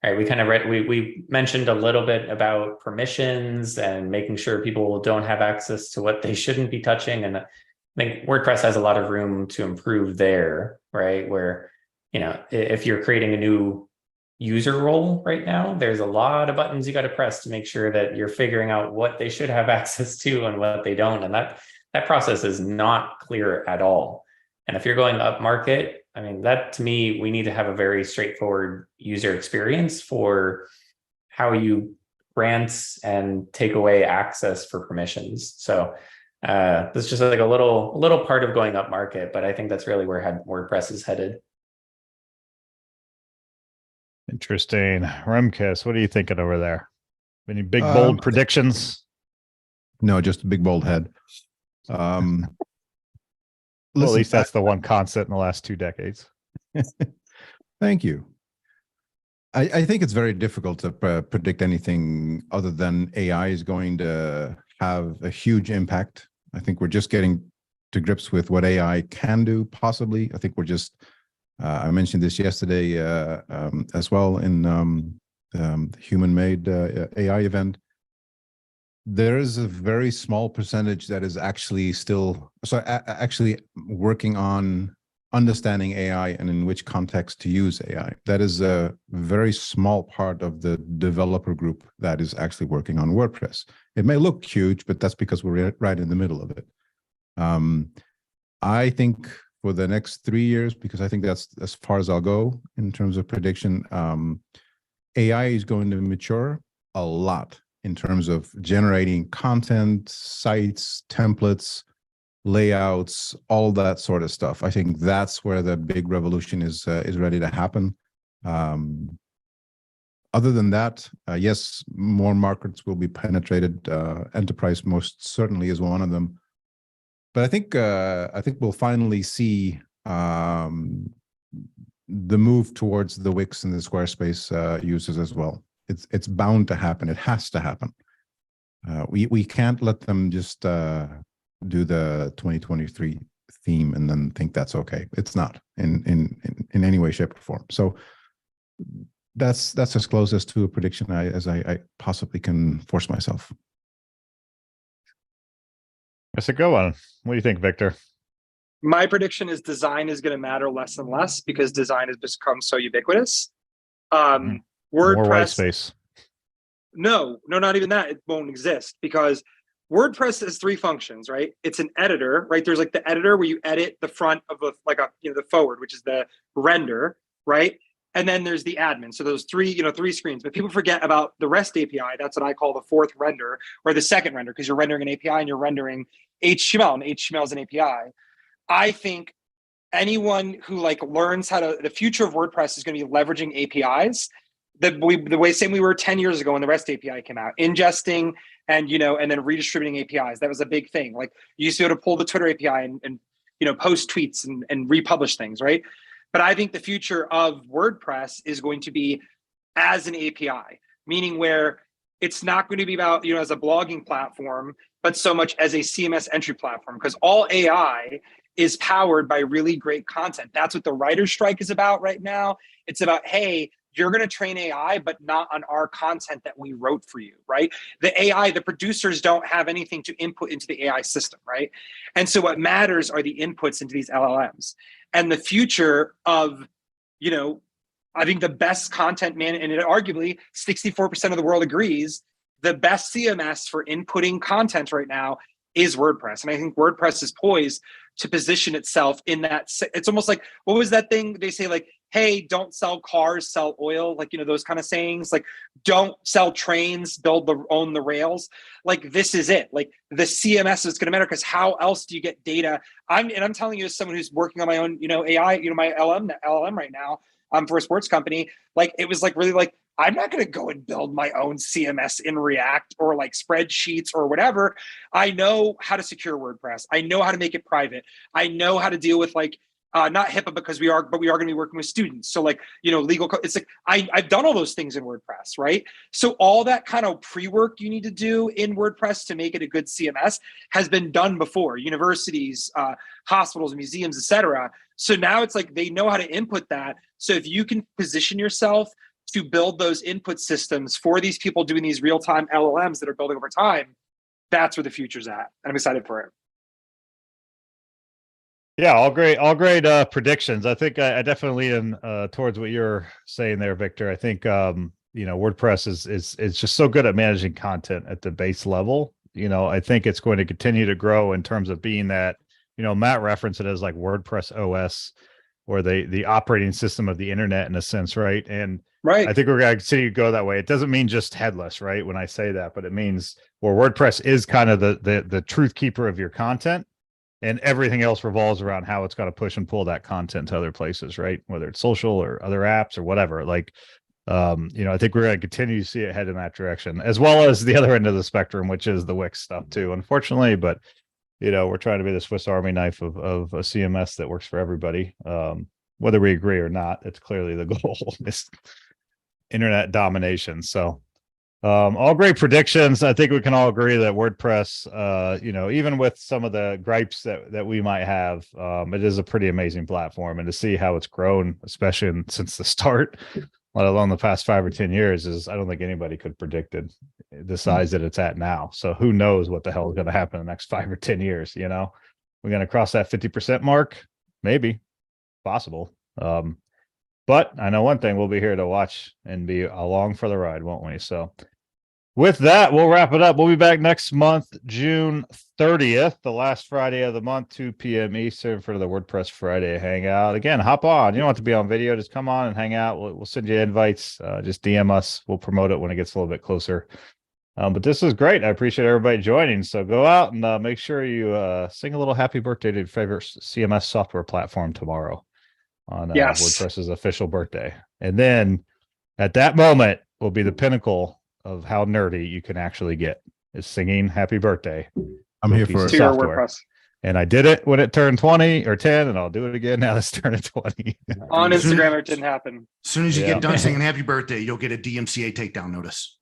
Right? We mentioned a little bit about permissions and making sure people don't have access to what they shouldn't be touching. And I think WordPress has a lot of room to improve there, right? Where, if you're creating a new user role right now, there's a lot of buttons you got to press to make sure that you're figuring out what they should have access to and what they don't. And that process is not clear at all. And if you're going up market, I mean, that to me, we need to have a very straightforward user experience for how you grant and take away access for permissions. So that's just like a little part of going up market, but I think that's really where WordPress is headed. Interesting. Remkes, what are you thinking over there? Any big, bold predictions? No, just a big, bold head. Well, at least that's the one constant in the last 2 decades. Thank you. I think it's very difficult to predict anything other than AI is going to have a huge impact. I think we're just getting to grips with what AI can do, possibly. I think we're just, I mentioned this yesterday as well in the human-made AI event. There is a very small percentage that is actually still, actually working on understanding AI and in which context to use AI. That is a very small part of the developer group that is actually working on WordPress. It may look huge, but that's because we're right in the middle of it. I think for the next 3 years, because I think that's as far as I'll go in terms of prediction, AI is going to mature a lot in terms of generating content, sites, templates, layouts, all that sort of stuff. I think that's where the big revolution is ready to happen. Other than that, yes, more markets will be penetrated. Enterprise most certainly is one of them. But I think we'll finally see the move towards the Wix and the Squarespace users as well. It's bound to happen. It has to happen. We can't let them just do the 2023 theme and then think that's okay. It's not in any way, shape, or form. So that's as close as to a prediction as I possibly can force myself. That's a good one. What do you think, Victor? My prediction is design is going to matter less and less because design has become so ubiquitous. More white WordPress, space. no, not even that. It won't exist because WordPress has 3 functions, right? It's an editor, right? There's like the editor where you edit the front of the forward, which is the render, right? And then there's the admin. So those 3 screens. But people forget about the REST API. That's what I call the 4th render or the 2nd render because you're rendering an API and you're rendering HTML, and HTML is an API. I think anyone who learns how to, the future of WordPress is going to be leveraging APIs. The way same we were 10 years ago when the REST API came out, ingesting and then redistributing APIs. That was a big thing. Like you used to be able to pull the Twitter API and post tweets and republish things, right? But I think the future of WordPress is going to be as an API, meaning where it's not going to be about as a blogging platform, but so much as a CMS entry platform, because all AI is powered by really great content. That's what the writer's strike is about right now. It's about, hey, you're going to train AI, but not on our content that we wrote for you, right? The AI, the producers don't have anything to input into the AI system, right? And so what matters are the inputs into these LLMs. And the future of, I think the best content and arguably 64% of the world agrees, the best CMS for inputting content right now is WordPress. And I think WordPress is poised to position itself in that. It's almost like, what was that thing they say, like, hey, don't sell cars, sell oil, those kind of sayings, like don't sell trains, own the rails. Like this is it. Like the CMS is going to matter because how else do you get data? I'm telling you as someone who's working on my own, AI, my LLM right now, for a sports company, like it was like really like, I'm not going to go and build my own CMS in React or like spreadsheets or whatever. I know how to secure WordPress. I know how to make it private. I know how to deal with not HIPAA because we are going to be working with students. So legal, it's like, I've done all those things in WordPress, right? So all that kind of pre-work you need to do in WordPress to make it a good CMS has been done before. Universities, hospitals, museums, etc. So now it's like, they know how to input that. So if you can position yourself to build those input systems for these people doing these real-time LLMs that are building over time, that's where the future's at. And I'm excited for it. Yeah, all great predictions. I think I definitely am towards what you're saying there, Victor. I think WordPress is just so good at managing content at the base level. I think it's going to continue to grow in terms of being that, Matt referenced it as like WordPress OS or the operating system of the internet in a sense, right? And right. I think we're going to continue to go that way. It doesn't mean just headless, right? When I say that, but it means where WordPress is kind of the truth keeper of your content. And everything else revolves around how it's got to push and pull that content to other places, right? Whether it's social or other apps or whatever. I think we're going to continue to see it head in that direction, as well as the other end of the spectrum, which is the Wix stuff too, unfortunately. But, we're trying to be the Swiss Army knife of a CMS that works for everybody. Whether we agree or not, it's clearly the goal. internet domination. So all great predictions. I think we can all agree that WordPress, even with some of the gripes that we might have, it is a pretty amazing platform. And to see how it's grown, especially since the start, let alone the past 5 or 10 years, I don't think anybody could have predicted the size that it's at now. So who knows what the hell is going to happen in the next 5 or 10 years, We're going to cross that 50% mark? Maybe. Possible. But I know one thing, we'll be here to watch and be along for the ride, won't we? So with that, we'll wrap it up. We'll be back next month, June 30th, the last Friday of the month, 2 p.m. Eastern for the WordPress Friday Hangout. Again, hop on. You don't have to be on video. Just come on and hang out. We'll send you invites. Just DM us. We'll promote it when it gets a little bit closer. But this is great. I appreciate everybody joining. So go out and make sure you sing a little happy birthday to your favorite CMS software platform tomorrow on WordPress's official birthday. And then at that moment will be the pinnacle of how nerdy you can actually get, is singing happy birthday. I'm here for To your WordPress. And I did it when it turned 20 or 10, and I'll do it again now it's turning 20. On Instagram, it didn't happen. As soon as you get done singing happy birthday, you'll get a DMCA takedown notice.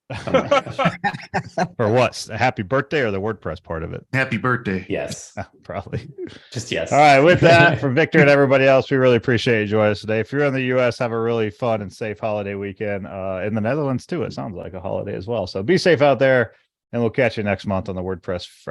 For what? A happy birthday or the WordPress part of it? Happy birthday. Yes. Probably. Just yes. All right. With that, from Victor and everybody else, we really appreciate you joining us today. If you're in the US, have a really fun and safe holiday weekend. In the Netherlands, too, it sounds like a holiday as well. So be safe out there, and we'll catch you next month on the WordPress Friday.